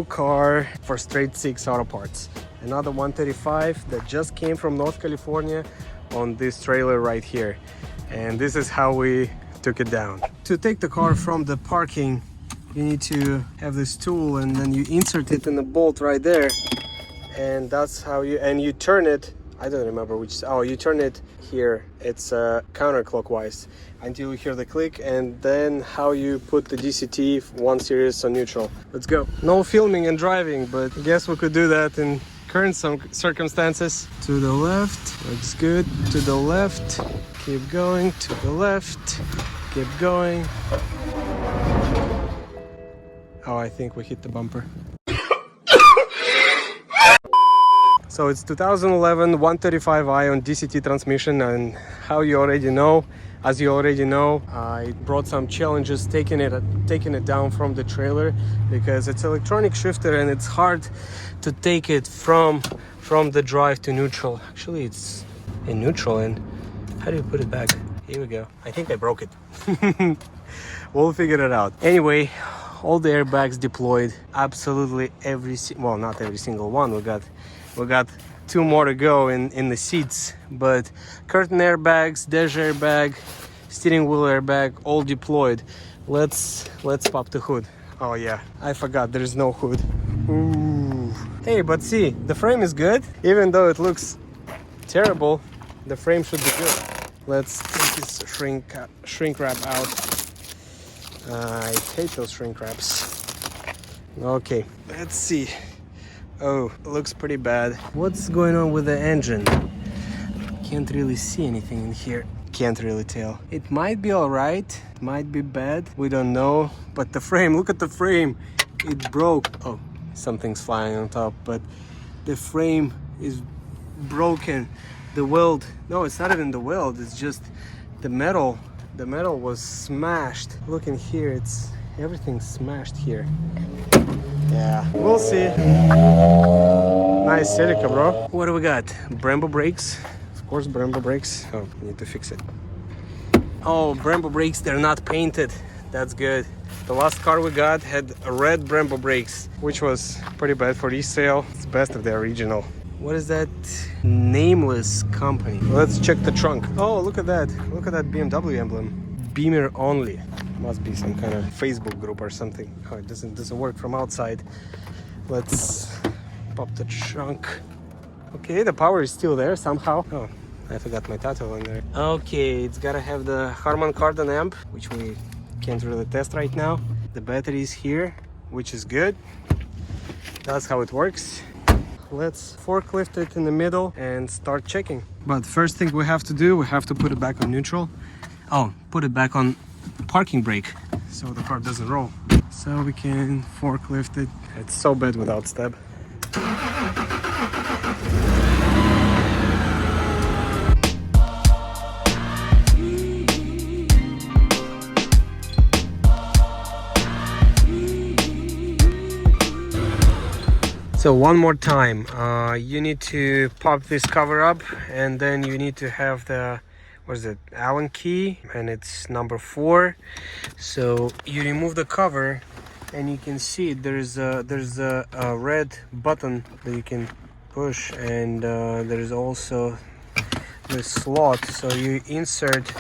car for straight 6 auto parts. Another 135 that just came from North California on this trailer right here. And this is how we took it down. To take the car from the parking, you need to have this tool, and then you insert it in the bolt right there, and that's how you turn it. I don't remember which. Oh, you turn it here. It's counterclockwise until you hear the click, and then how you put the DCT 1 series on neutral. Let's go. No filming and driving, but I guess we could do that in current circumstances. To the left, looks good. To the left, keep going. To the left, keep going. Oh, I think we hit the bumper. So it's 2011 135i on DCT transmission, and how you already know, as you already know, I brought some challenges taking it down from the trailer, because it's electronic shifter and it's hard to take it from the drive to neutral. Actually, it's in neutral, and how do you put it back? Here we go. I think I broke it. We'll figure it out. Anyway, all the airbags deployed. Absolutely well, not every single one. We got 2 more to go in the seats, but curtain airbags, dash airbag, steering wheel airbag, all deployed. Let's pop the hood. Oh yeah, I forgot there's no hood. Ooh. Hey, but see, the frame is good. Even though it looks terrible, the frame should be good. Let's take this shrink wrap out. I hate those shrink wraps. Okay, let's see. Oh, it looks pretty bad. What's going on with the engine? Can't really see anything in here. Can't really tell. It might be all right, it might be bad, we don't know. But the frame, look at the frame. It broke. Oh, something's flying on top, but the frame is broken. The weld, no, it's not even the weld, it's just the metal. The metal was smashed. Look in here, it's everything's smashed here. Yeah, we'll see. Nice Celica, bro. What do we got? Brembo brakes. Of course, Brembo brakes. Oh, need to fix it. Oh, Brembo brakes, they're not painted. That's good. The last car we got had red Brembo brakes, which was pretty bad for resale. It's best of the original. What is that nameless company? Let's check the trunk. Oh, look at that. Look at that BMW emblem. Beamer only. Must be some kind of Facebook group or something. Oh, it doesn't work from outside. Let's pop the trunk. Okay, the power is still there somehow. Oh, I forgot my tattoo on there. Okay, it's gotta have the Harman Kardon amp, which we can't really test right now. The battery is here, which is good. That's how it works. Let's forklift it in the middle and start checking. But first thing we have to do, we have to put it back on neutral. Oh, put it back on parking brake so the car doesn't roll. So we can forklift it. It's so bad without step. So one more time, you need to pop this cover up, and then you need to have the, what is it, Allen key, and it's number 4. So you remove the cover, and you can see there's a red button that you can push, and there's also this slot. So you insert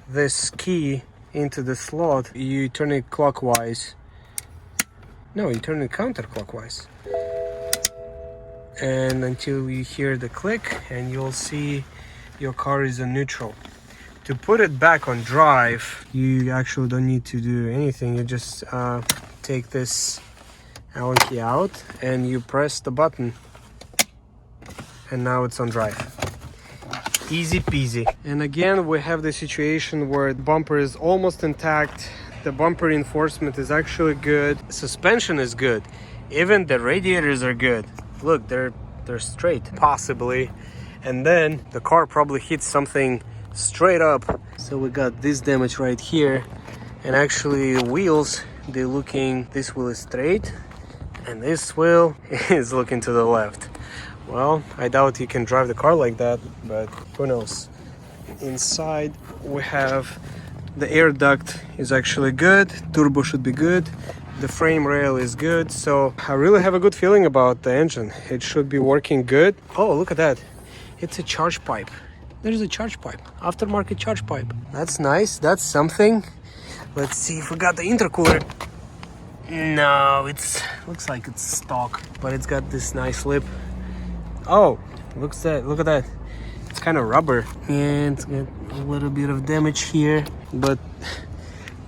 this key into the slot, you turn it clockwise. No, you turn it counterclockwise. And until you hear the click, and you'll see your car is in neutral. To put it back on drive, you actually don't need to do anything. You just take this Allen key out and you press the button, and now it's on drive. Easy peasy. And again, we have the situation where the bumper is almost intact. The bumper reinforcement is actually good. Suspension is good. Even the radiators are good. Look, they're straight, possibly. And then the car probably hit something straight up. So we got this damage right here. And actually the wheels, they're looking, this wheel is straight and this wheel is looking to the left. Well, I doubt you can drive the car like that, but who knows. Inside we have the air duct is actually good, turbo should be good, The frame rail is good, so I really have a good feeling about the engine. It should be working good. Oh, look at that. It's a charge pipe. There's a charge pipe, aftermarket charge pipe. That's nice, that's something. Let's see if we got the intercooler. No, looks like it's stock, but it's got this nice lip. Oh, look at that. It's kind of rubber and it's got a little bit of damage here, but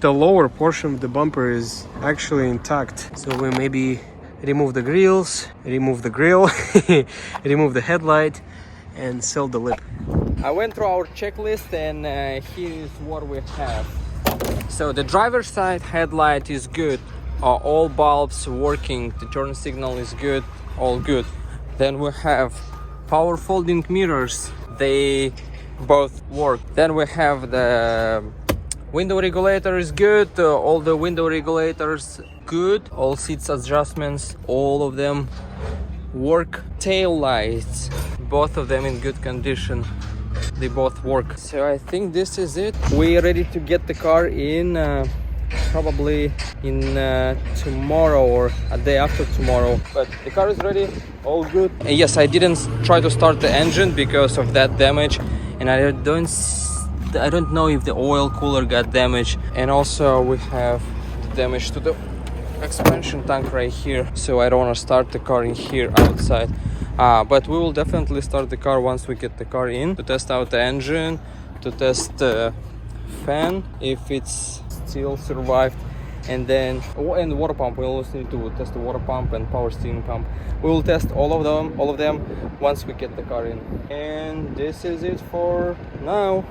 the lower portion of the bumper is actually intact. So we maybe remove the grills, remove the grill, remove the headlight, and sell the lip. I went through our checklist and here is what we have. So the driver's side headlight is good. All bulbs working, the turn signal is good, all good. Then we have power folding mirrors, they both work. Then we have the window regulator is good, all the window regulators good, all seats adjustments, all of them work. Tail lights, both of them in good condition, they both work. So I think this is it. We're ready to get the car in probably in tomorrow or a day after tomorrow, but the car is ready, all good. And yes, I didn't try to start the engine because of that damage, and I don't know if the oil cooler got damaged, and also we have damage to the expansion tank right here, so I don't want to start the car in here outside. But we will definitely start the car once we get the car in, to test out the engine, to test the fan if it's still survived, and then and the water pump. We also need to test the water pump and power steering pump. We will test all of them once we get the car in. And this is it for now.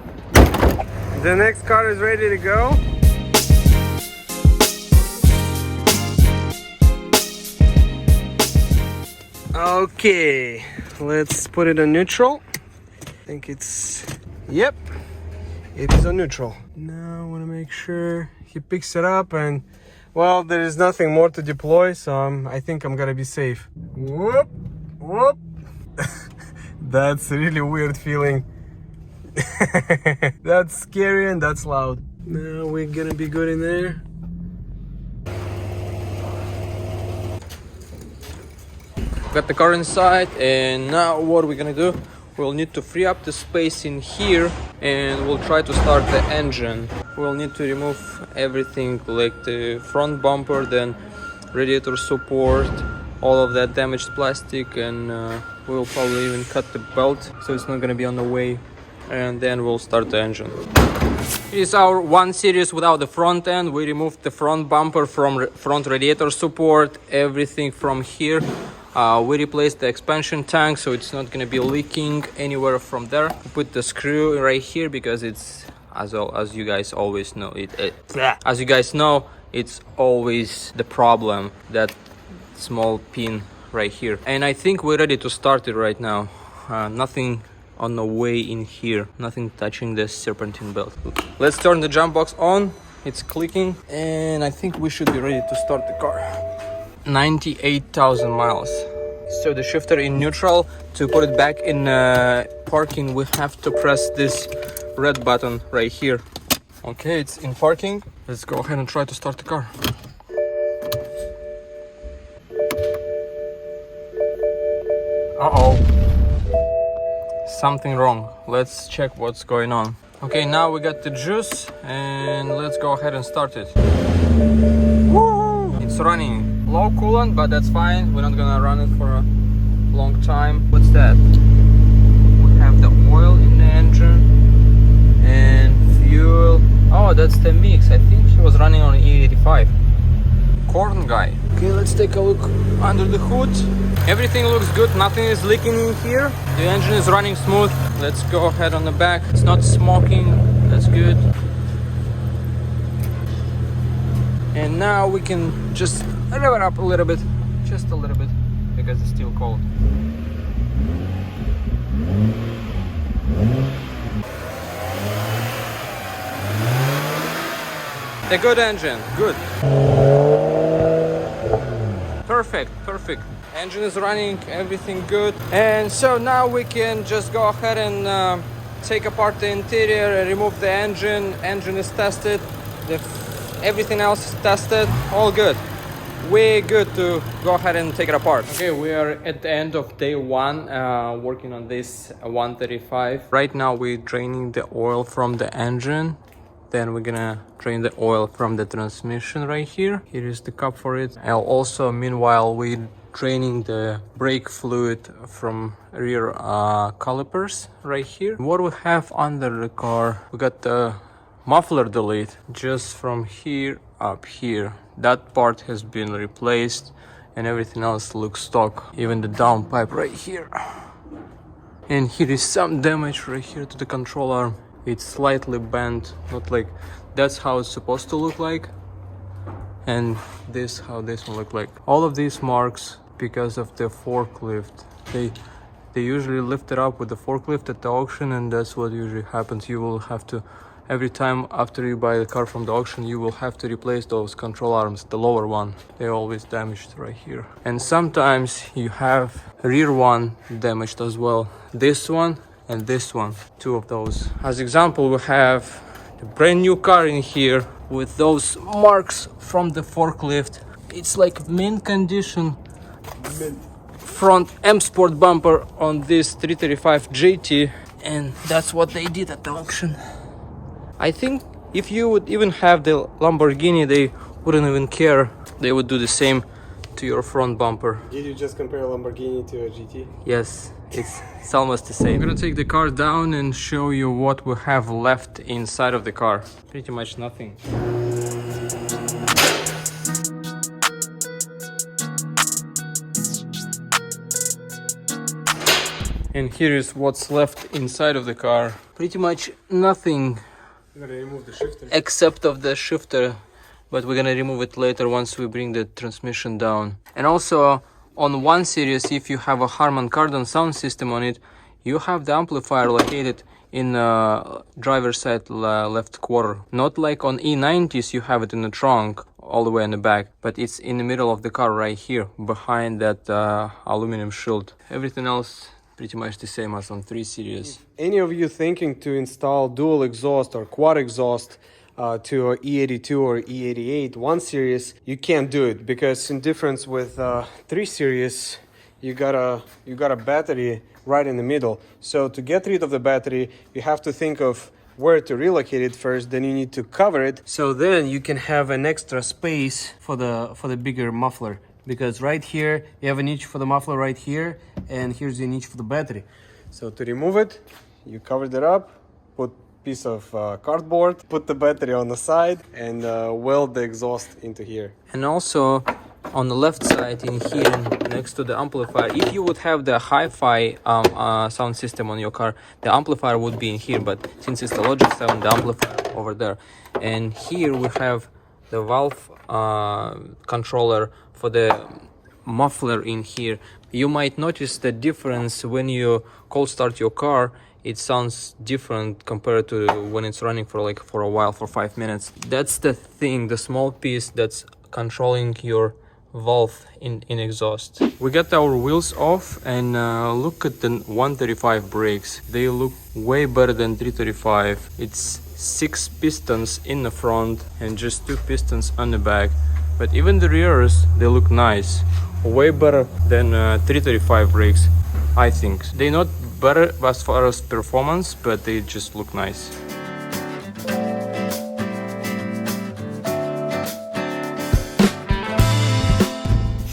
The next car is ready to go. Okay, let's put it on neutral. I think it's, yep, it is on neutral. Now I want to make sure he picks it up, and well, there is nothing more to deploy, so I think I'm gonna be safe. Whoop, whoop. That's a really weird feeling. That's scary and that's loud. Now we're gonna be good in there. Got the car inside, and now what we're gonna do, we'll need to free up the space in here, and we'll try to start the engine. We'll need to remove everything like the front bumper, then radiator support, all of that damaged plastic, and we'll probably even cut the belt so it's not gonna be on the way, and then we'll start the engine. It's our 1 series without the front end. We removed the front bumper from front radiator support, everything from here. We replaced the expansion tank so it's not going to be leaking anywhere from there. We put the screw right here because it's, as you guys always know, as you guys know, it's always the problem, that small pin right here. And I think we're ready to start it right now. Nothing on the way in here, nothing touching the serpentine belt. Let's turn the jump box on. It's clicking, and I think we should be ready to start the car. 98,000 miles. So the shifter in neutral. To put it back in parking, we have to press this red button right here. Okay, it's in parking. Let's go ahead and try to start the car. Uh-oh, something wrong. Let's check what's going on. Okay, now we got the juice, and let's go ahead and start it. Woo! It's running. Low coolant, but that's fine. We're not gonna run it for a long time. What's that? We have the oil in the engine and fuel. Oh, that's the mix. I think he was running on E85. Corn guy. Okay, let's take a look under the hood. Everything looks good. Nothing is leaking in here. The engine is running smooth. Let's go ahead on the back. It's not smoking. That's good. And now we can just rev it up a little bit, just a little bit, because it's still cold. A good engine, good. Perfect, perfect. Engine is running, everything good. And so now we can just go ahead and take apart the interior, remove the engine. Engine is tested. Everything else is tested, all good. we're good to go ahead and take it apart. Okay, we are at the end of day one, working on this 135. Right now we're draining the oil from the engine. Then we're gonna drain the oil from the transmission right here. Here is the cup for it. And also, meanwhile, we're draining the brake fluid from rear calipers right here. What we have under the car, we got the muffler delete just from here up here. That part has been replaced and everything else looks stock. Even the downpipe right here. And here is some damage right here to the control arm. It's slightly bent, not like that's how it's supposed to look like. And this how this one look like. All of these marks because of the forklift. They usually lift it up with the forklift at the auction, and that's what usually happens. You will have to, every time after you buy the car from the auction, you will have to replace those control arms, the lower one. They're always damaged right here. And sometimes you have rear one damaged as well. This one and this one, two of those. As example, we have the brand new car in here with those marks from the forklift. It's like mint condition. Front M Sport bumper on this 335 GT, and that's what they did at the auction. I think if you would even have the Lamborghini, they wouldn't even care. They would do the same to your front bumper. Did you just compare a Lamborghini to a GT? Yes, it's almost the same. I'm gonna take the car down and show you what we have left inside of the car. Pretty much nothing. And here is what's left inside of the car. Pretty much nothing. I'm gonna remove the shifter. Except of the shifter, but we're gonna remove it later once we bring the transmission down. And also on 1 Series, if you have a Harman Kardon sound system on it, you have the amplifier located in driver's side left quarter. Not like on E90s, you have it in the trunk all the way in the back, but it's in the middle of the car right here behind that aluminum shield. Everything else pretty much the same as on 3 Series. Any of you thinking to install dual exhaust or quad exhaust to a E82 or E88 1 Series, you can't do it because in difference with 3 Series, you got a battery right in the middle. So to get rid of the battery, you have to think of where to relocate it first. Then you need to cover it. So then you can have an extra space for the bigger muffler. Because right here you have a niche for the muffler right here, and here's the niche for the battery. So to remove it, you covered it up, put piece of cardboard, put the battery on the side, and weld the exhaust into here. And also on the left side in here next to the amplifier, if you would have the hi-fi sound system on your car, the amplifier would be in here, but since it's the Logic 7, the amplifier over there. And here we have the valve controller for the muffler in here. You might notice the difference when you cold start your car. It sounds different compared to when it's running for a while, for 5 minutes. That's the thing, the small piece that's controlling your valve in exhaust. We got our wheels off, and look at the 135 brakes. They look way better than 335. It's 6 pistons in the front and just 2 pistons on the back. But even the rears, they look nice. Way better than 335 brakes, I think. They're not better as far as performance, but they just look nice.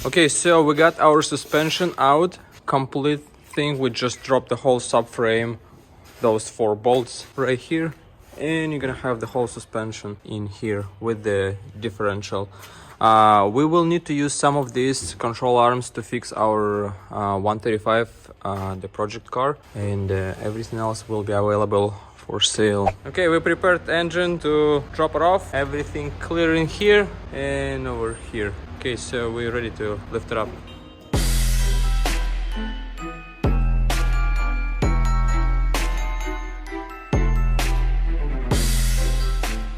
Okay, so we got our suspension out. Complete thing. We just dropped the whole subframe, those 4 bolts right here. And you're gonna have the whole suspension in here with the differential. We will need to use some of these control arms to fix our 135, the project car, and everything else will be available for sale. Okay, we prepared the engine to drop it off. Everything clear in here and over here. Okay, so we're ready to lift it up.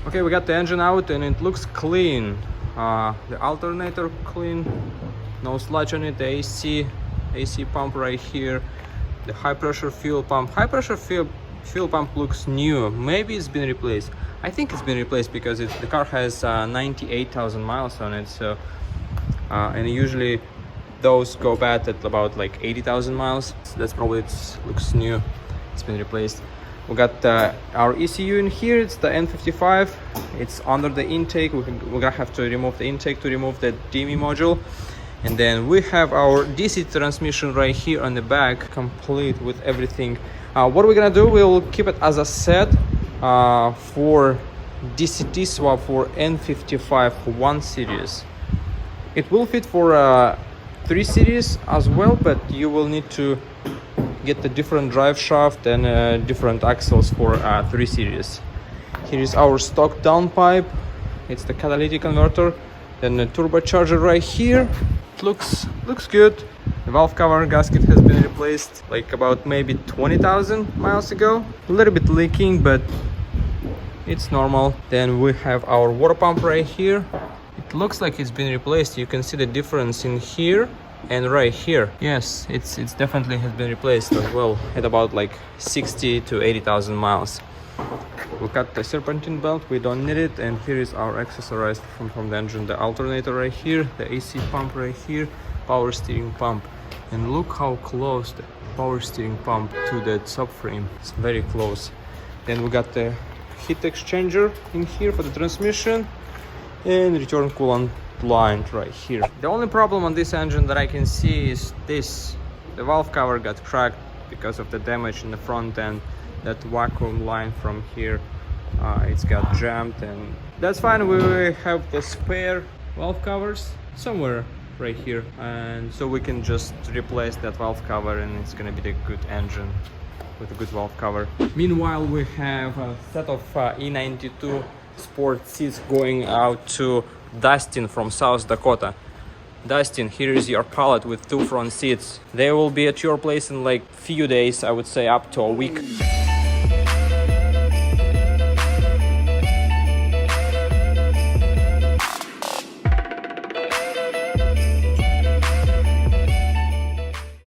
Okay, we got the engine out and it looks clean. The alternator clean, no sludge on it. The AC pump right here. The high pressure fuel pump. High pressure fuel pump looks new. Maybe it's been replaced. I think it's been replaced because the car has 98,000 miles on it. So and usually those go bad at about like 80,000 miles. So that's probably, it looks new, it's been replaced. We got our ECU in here. It's the N55. It's under the intake. We're gonna have to remove the intake to remove the DME module. And then we have our DC transmission right here on the back, complete with everything. What we're gonna do, we'll keep it as a set for DCT swap for N55 1 series. It will fit for 3 series as well, but you will need to get the different drive shaft and different axles for 3 series. Here is our stock downpipe. It's the catalytic converter. Then the turbocharger right here. It looks good. The valve cover gasket has been replaced like about maybe 20,000 miles ago. A little bit leaking, but it's normal. Then we have our water pump right here. It looks like it's been replaced. You can see the difference in here and right here. Yes, it's definitely has been replaced as well at about like 60 to 80,000 miles. We got the serpentine belt, we don't need it. And here is our accessorized from the engine, the alternator right here, the AC pump right here, power steering pump. And look how close the power steering pump to the subframe. It's very close. Then we got the heat exchanger in here for the transmission and return coolant line right here. The only problem on this engine that I can see is this: the valve cover got cracked because of the damage in the front end. That vacuum line from here, it's got jammed, and that's fine. We have the spare valve covers somewhere right here, and so we can just replace that valve cover and it's gonna be the good engine with a good valve cover. Meanwhile, we have a set of E92 sport seats going out to Dustin from South Dakota. Dustin, here is your pallet with 2 front seats. They will be at your place in like few days, I would say up to a week.